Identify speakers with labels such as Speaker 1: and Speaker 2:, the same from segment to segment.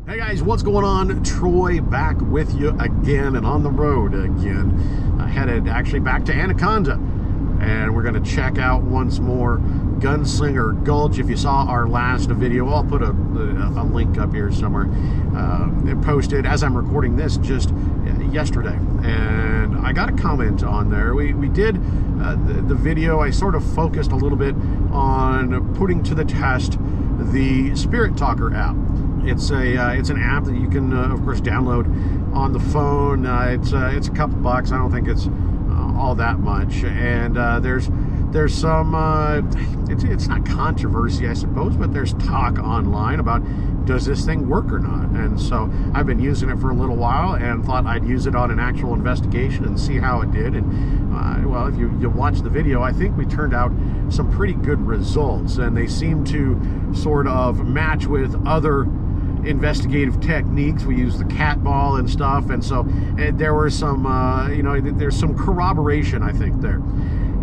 Speaker 1: Hey guys, what's going on? Troy back with you again and on the road again. Headed actually back to Anaconda, and we're going to check out once more Gunslinger Gulch. If you saw our last video, I'll put a link up here somewhere. It posted as I'm recording this just yesterday, and I got a comment on there. We did the video. I sort of focused a little bit on putting to the test the Spirit Talker app. It's an app that you can of course download on the phone. It's a couple bucks. I don't think it's all that much. And there's some it's not controversy, I suppose, but there's talk online about does this thing work or not. And so I've been using it for a little while and thought I'd use it on an actual investigation and see how it did. And well, if you watch the video, I think we turned out some pretty good results, and they seem to sort of match with other investigative techniques. We use the cat ball and stuff, and so there were some there's some corroboration, I think, there.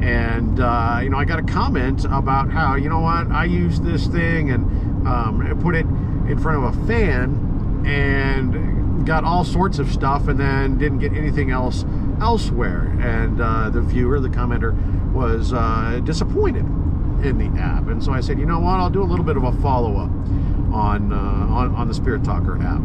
Speaker 1: And I got a comment about how, you know what, I used this thing and put it in front of a fan and got all sorts of stuff and then didn't get anything else elsewhere. And the viewer, the commenter, was disappointed in the app. And so I said, you know what, I'll do a little bit of a follow-up on the Spirit Talker app.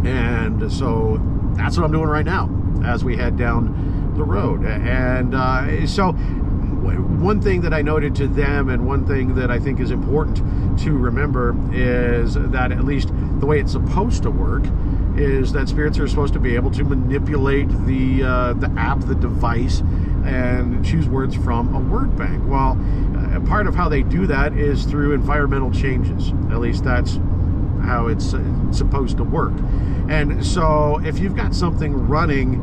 Speaker 1: And so that's what I'm doing right now as we head down the road. And so one thing that I noted to them, and one thing that I think is important to remember, is that at least the way it's supposed to work is that spirits are supposed to be able to manipulate the app, the device, and choose words from a word bank. Well, part of how they do that is through environmental changes. At least that's how it's supposed to work. And so if you've got something running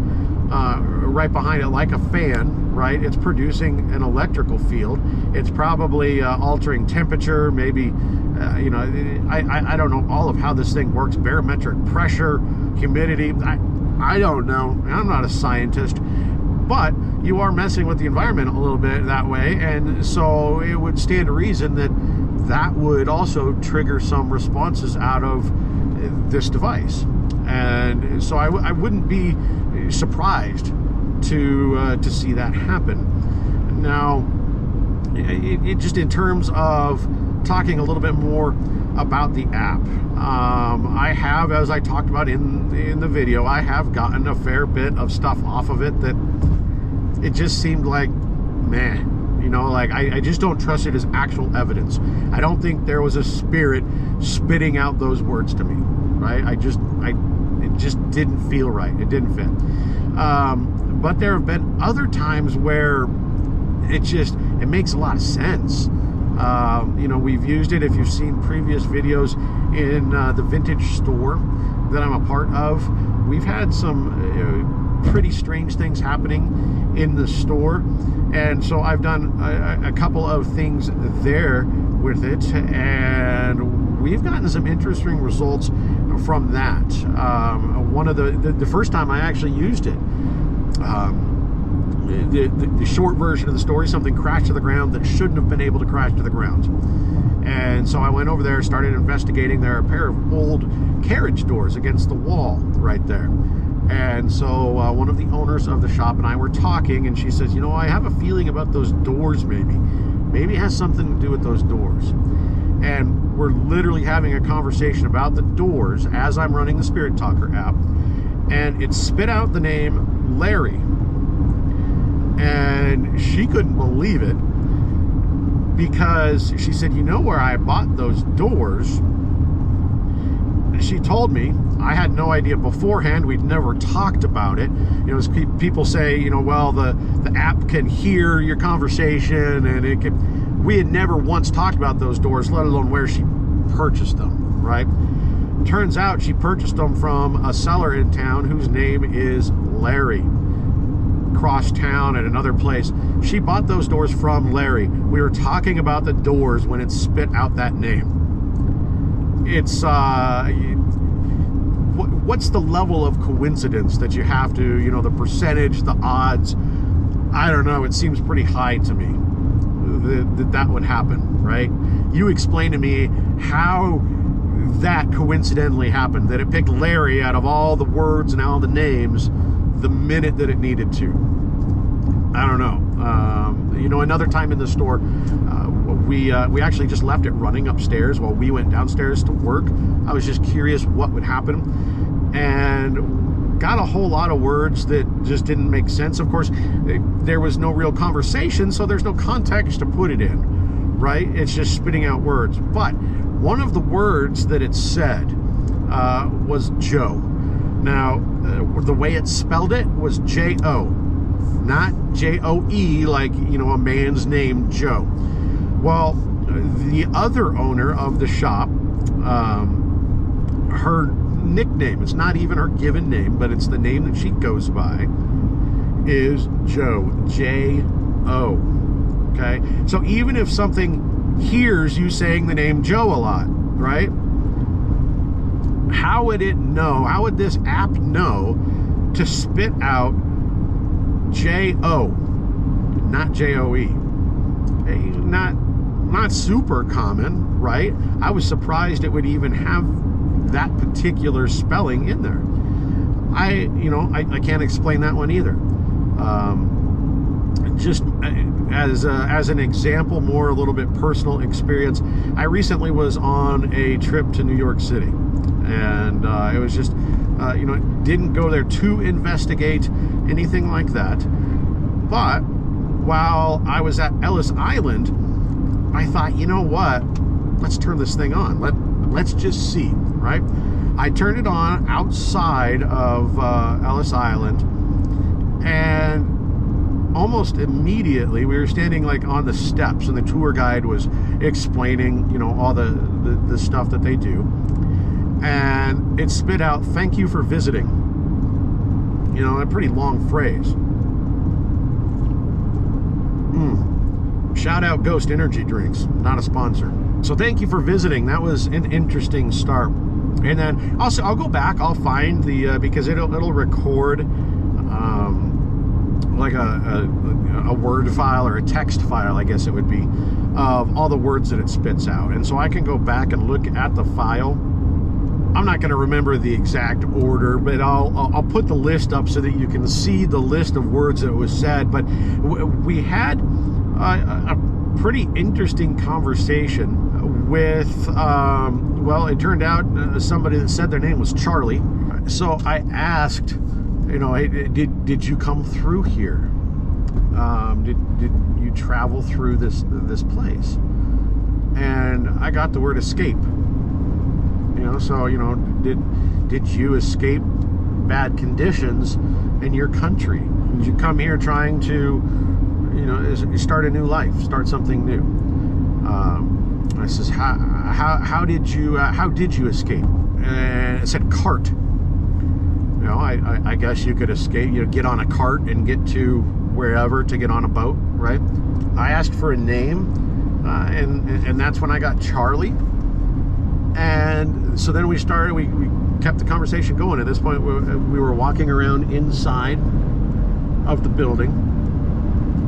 Speaker 1: right behind it like a fan, right, it's producing an electrical field. It's probably altering temperature, maybe I don't know all of how this thing works, barometric pressure, humidity. I don't know. I'm not a scientist, but you are messing with the environment a little bit that way, and so it would stand to reason that that would also trigger some responses out of this device. And so I wouldn't be surprised to see that happen. Now, it just in terms of talking a little bit more about the app, I have, as I talked about in the video, I have gotten a fair bit of stuff off of it that it just seemed like, meh. Like I just don't trust it as actual evidence. I don't think there was a spirit spitting out those words to me, right? It just didn't feel right. It didn't fit. But there have been other times where it makes a lot of sense. We've used it, if you've seen previous videos in the vintage store that I'm a part of, we've had some pretty strange things happening in the store, and so I've done a couple of things there with it, and we've gotten some interesting results from that. One of the first time I actually used it, the short version of the story, something crashed to the ground that shouldn't have been able to crash to the ground. And so I went over there, started investigating. There are a pair of old carriage doors against the wall right there. And so one of the owners of the shop and I were talking, and she says, I have a feeling about those doors, maybe it has something to do with those doors. And we're literally having a conversation about the doors as I'm running the Spirit Talker app, and it spit out the name Larry. And she couldn't believe it, because she said, where I bought those doors? She told me. I had no idea beforehand. We'd never talked about it. As people say, well, the app can hear your conversation, and it can. We had never once talked about those doors, let alone where she purchased them, right? Turns out she purchased them from a seller in town whose name is Larry. Cross town at another place. She bought those doors from Larry. We were talking about the doors when it spit out that name. It's what's the level of coincidence that you have to, the percentage, the odds? I don't know. It seems pretty high to me that would happen, right? You explain to me how that coincidentally happened, that it picked Larry out of all the words and all the names the minute that it needed to. I don't know. Another time in the store, we actually just left it running upstairs while we went downstairs to work. I was just curious what would happen, and got a whole lot of words that just didn't make sense. Of course, there was no real conversation, so there's no context to put it in, right? It's just spitting out words. But one of the words that it said was Joe. Now, the way it spelled it was J-O, not J-O-E, like, a man's name, Joe. Well, the other owner of the shop, her nickname, it's not even her given name, but it's the name that she goes by, is Joe, J-O. Okay? So even if something hears you saying the name Joe a lot, right? How would this app know to spit out J-O, not J-O-E? Not super common, right? I was surprised it would even have that particular spelling in there. I can't explain that one either. Just as an example, a little bit personal experience, I recently was on a trip to New York City, and it was just, didn't go there to investigate anything like that. But while I was at Ellis Island, I thought, you know what? Let's turn this thing on. Let's just see, right? I turned it on outside of Ellis Island, and almost immediately we were standing like on the steps, and the tour guide was explaining, all the stuff that they do, and it spit out, "Thank you for visiting." A pretty long phrase. Shout out Ghost Energy Drinks, not a sponsor. So thank you for visiting. That was an interesting start. And then I'll go back. I'll find the because it'll record like a word file or a text file, I guess it would be, of all the words that it spits out. And so I can go back and look at the file. I'm not going to remember the exact order, but I'll put the list up so that you can see the list of words that was said. But we had a pretty interesting conversation with, it turned out somebody that said their name was Charlie. So I asked, did you come through here? Did you travel through this place? And I got the word escape. Did you escape bad conditions in your country? Did you come here trying to, start a new life, start something new? I says, how did you escape? And it said cart. I guess you could escape, get on a cart and get to wherever to get on a boat, right? I asked for a name, and that's when I got Charlie. And so then we kept the conversation going. At this point, we were walking around inside of the building.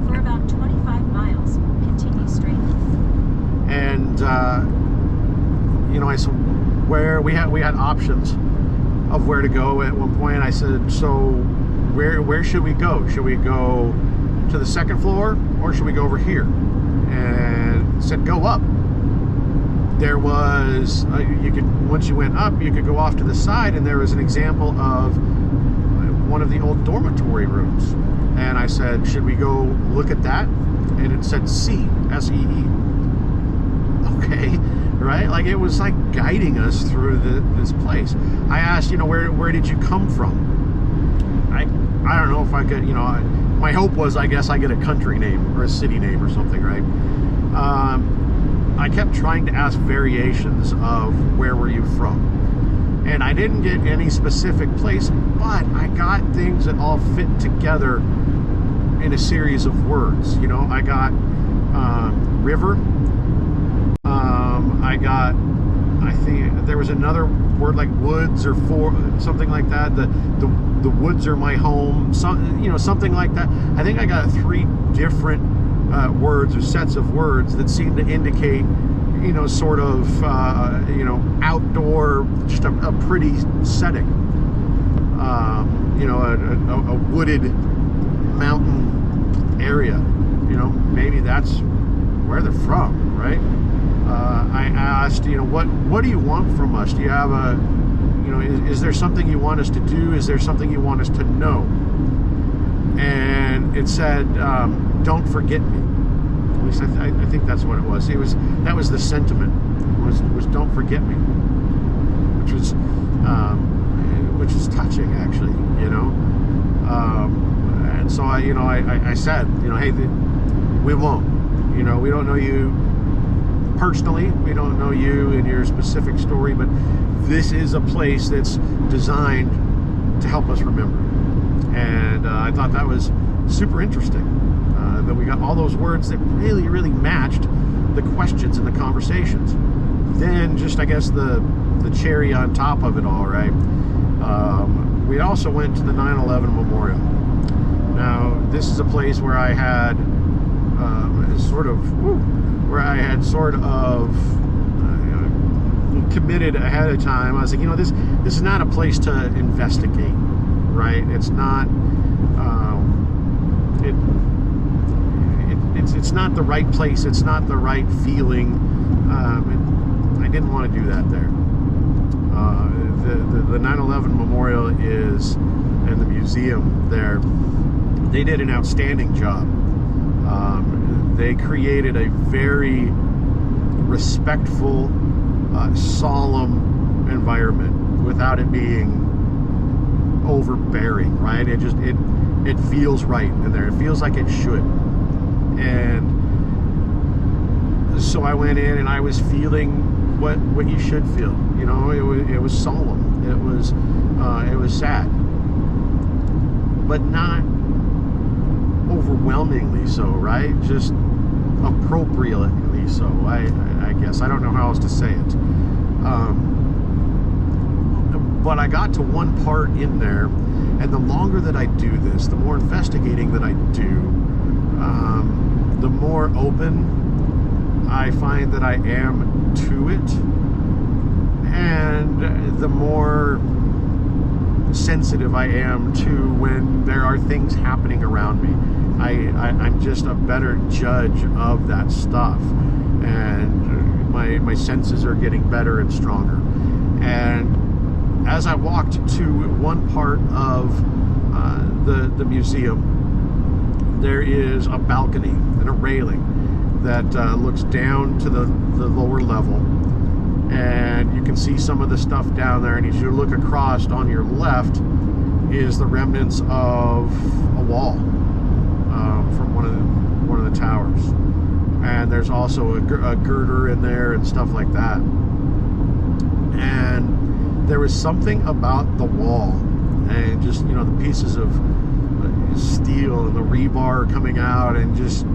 Speaker 2: For about 25 miles, continue straight.
Speaker 1: And, I said, we had options of where to go. At one point I said, so where should we go? Should we go to the second floor, or should we go over here? And it said, go up. There was, once you went up, you could go off to the side, and there was an example of one of the old dormitory rooms. And I said, should we go look at that? And it said C, S-E-E. Okay, right? Like, it was like guiding us through this place. I asked, where did you come from? I don't know if I could, my hope was, I guess, I get a country name or a city name or something, right? I kept trying to ask variations of where were you from, and I didn't get any specific place, but I got things that all fit together in a series of words. I got river. I think there was another word like woods or something like that. The woods are my home. Something like that. I think I got 3 different words or sets of words that seem to indicate, sort of, outdoor, just a pretty setting. A wooded mountain area. Maybe that's where they're from, right? I asked, what do you want from us? Do you have is there something you want us to do? Is there something you want us to know? And it said, don't forget me. At least I think that's what it was. That was the sentiment, was don't forget me, which was touching, actually, and so I said, hey, we won't, we don't know you personally, we don't know you in your specific story, but this is a place that's designed to help us remember. And I thought that was super interesting, that we got all those words that really, really matched the questions and the conversations. Then just, I guess, the cherry on top of it all, right? We also went to the 9/11 Memorial. Now, this is a place where I had sort of committed ahead of time. I was like, this is not a place to investigate, right? It's not. It's not the right place. It's not the right feeling. I didn't want to do that there. The 9/11 Memorial is, and the museum there, they did an outstanding job. They created a very respectful, solemn environment without it being overbearing, right? It feels right in there. It feels like it should. And so I went in and I was feeling what you should feel. It was solemn. It was sad, but not overwhelmingly so, right? Just appropriately so. I guess I don't know how else to say it. But I got to one part in there, and the longer that I do this, the more investigating that I do, the more open I find that I am to it, and the more sensitive I am to when there are things happening around me. I'm just a better judge of that stuff, and my senses are getting better and stronger. And as I walked to one part of the museum, there is a balcony and a railing that looks down to the lower level, and you can see some of the stuff down there. And as you look across, on your left is the remnants of a wall from one of the towers, and there's also a girder in there and stuff like that. And there was something about the wall, and just the pieces of steel and the rebar coming out, and just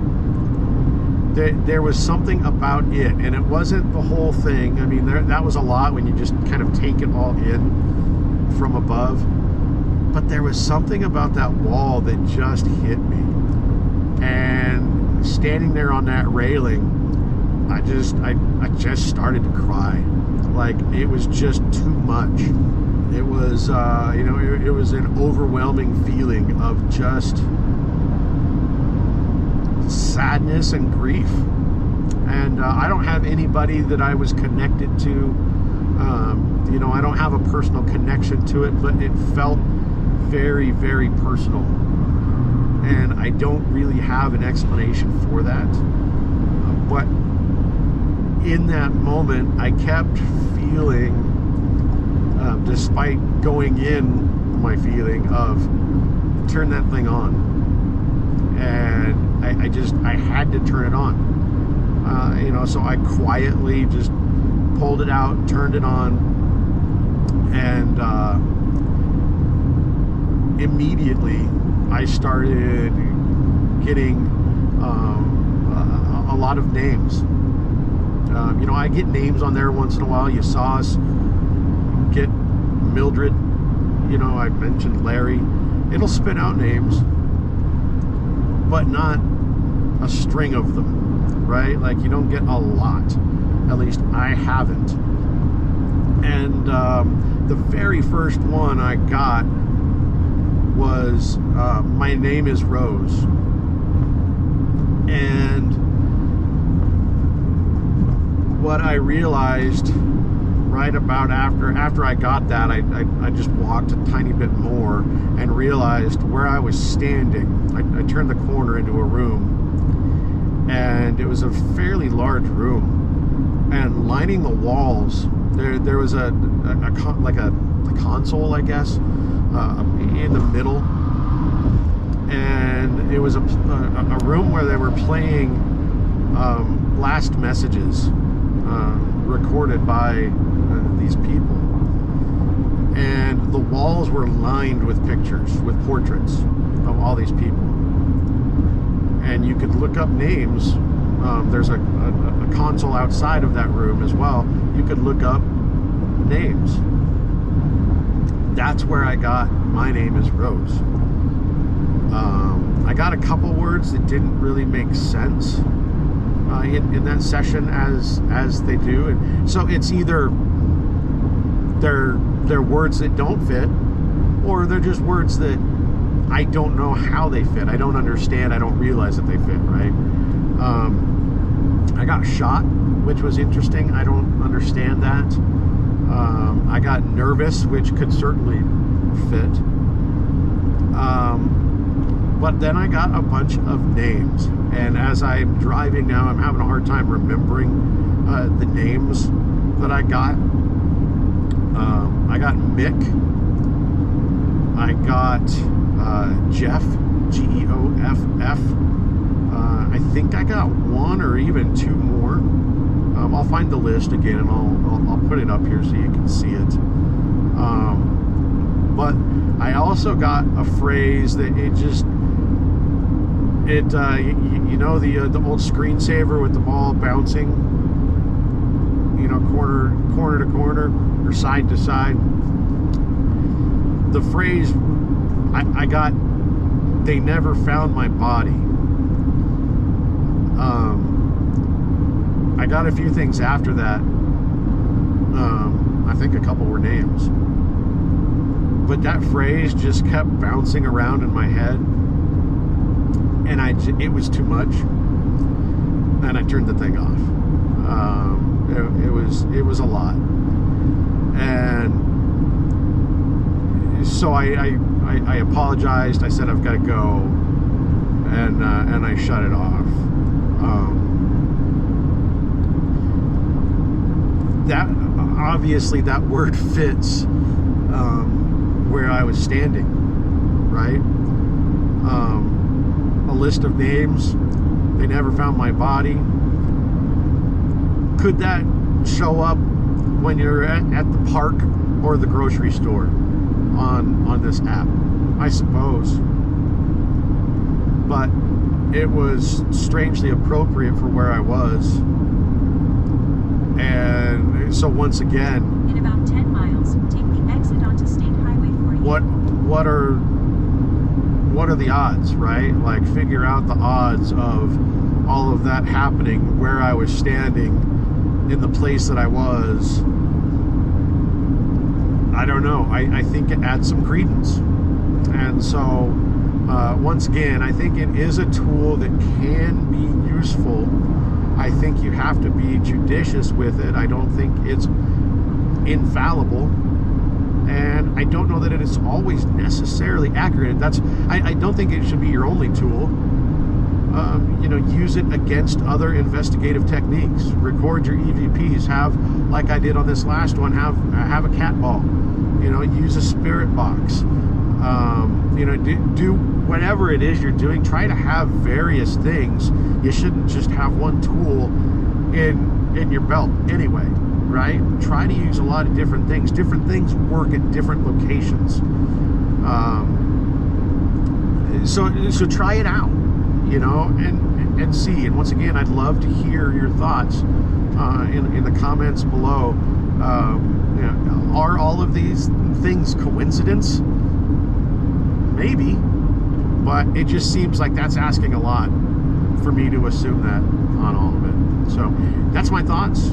Speaker 1: there was something about it. And it wasn't the whole thing. I mean, that was a lot when you just kind of take it all in from above, but there was something about that wall that just hit me. And standing there on that railing, I just started to cry. Like, it was just too much. It was it was an overwhelming feeling of just sadness and grief. And I don't have anybody that I was connected to. I don't have a personal connection to it, but it felt very, very personal. And I don't really have an explanation for that. But in that moment, I kept feeling, despite going in my feeling of, turn that thing on. And I had to turn it on. So I quietly just pulled it out, turned it on, and immediately I started getting a lot of names. I get names on there once in a while. You saw us get Mildred. I mentioned Larry. It'll spit out names, but not a string of them, right? Like, you don't get a lot. At least I haven't. And the very first one I got was My Name is Rose. And what I realized right about after I got that, I just walked a tiny bit more and realized where I was standing. I turned the corner into a room, and it was a fairly large room, and lining the walls there was a console, I guess, in the middle, and it was a room where they were playing last messages recorded by these people, and the walls were lined with pictures, with portraits of all these people, and you could look up names. There's a console outside of that room as well. You could look up names. That's where I got My Name is Rose. I got a couple words that didn't really make sense in that session as they do, and so it's either they're words that don't fit, or they're just words that I don't know how they fit. I don't understand. I don't realize that they fit, right? I got shot, which was interesting. I don't understand that. I got nervous, which could certainly fit. But then I got a bunch of names, and as I'm driving now, I'm having a hard time remembering the names that I got. I got Mick. I got Jeff, Geoff. I think I got one or even two more. I'll find the list again, and I'll put it up here so you can see it. But I also got a phrase that you know the old screensaver with the ball bouncing, you know, corner to corner or side to side. The phrase I got, they never found my body. I got a few things after that. I think a couple were names, but that phrase just kept bouncing around in my head, and it was too much, and I turned the thing off. It was a lot, and so I apologized. I said I've got to go, and I shut it off. That obviously that word fits where I was standing, right? A list of names. They never found my body. Could that show up when you're at the park or the grocery store on this app? I suppose. But it was strangely appropriate for where I was. And so once again,
Speaker 2: in about 10 miles, take the exit onto State Highway 48.
Speaker 1: What are the odds, right? Like, figure out the odds of all of that happening where I was standing in the place that I was. I don't know. I think it adds some credence. And so once again, I think it is a tool that can be useful. I think you have to be judicious with it. I don't think it's infallible, and I don't know that it is always necessarily accurate. I don't think it should be your only tool. You know, use it against other investigative techniques. Record your EVPs. Have, like I did on this last one, have a cat ball. You know, use a spirit box. You know, do whatever it is you're doing. Try to have various things. You shouldn't just have one tool in your belt anyway, right? Try to use a lot of different things. Different things work at different locations. So try it out, you know, and see. And once again, I'd love to hear your thoughts in the comments below. You know, are all of these things coincidence? Maybe, but it just seems like that's asking a lot for me to assume that on all of it. So that's my thoughts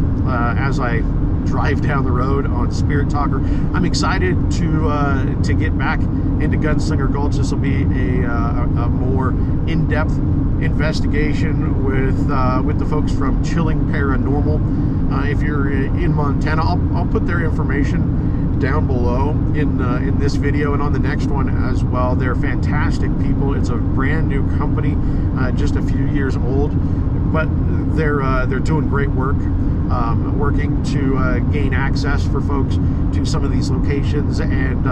Speaker 1: as I drive down the road on Spirit Talker. I'm excited to get back into Gunslinger Gulch. This will be a more in-depth investigation with the folks from Chilling Paranormal. If you're in Montana, I'll put their information down below in this video and on the next one as well. They're fantastic people. It's a brand new company, just a few years old, but they're doing great work, working to gain access for folks to some of these locations, and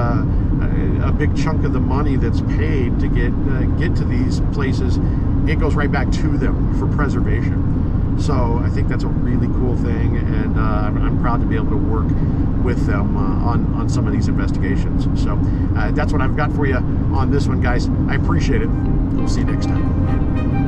Speaker 1: a big chunk of the money that's paid to get to these places, it goes right back to them for preservation. So I think that's a really cool thing, and I'm proud to be able to work with them on some of these investigations. So that's what I've got for you on this one, guys. I appreciate it. We'll see you next time.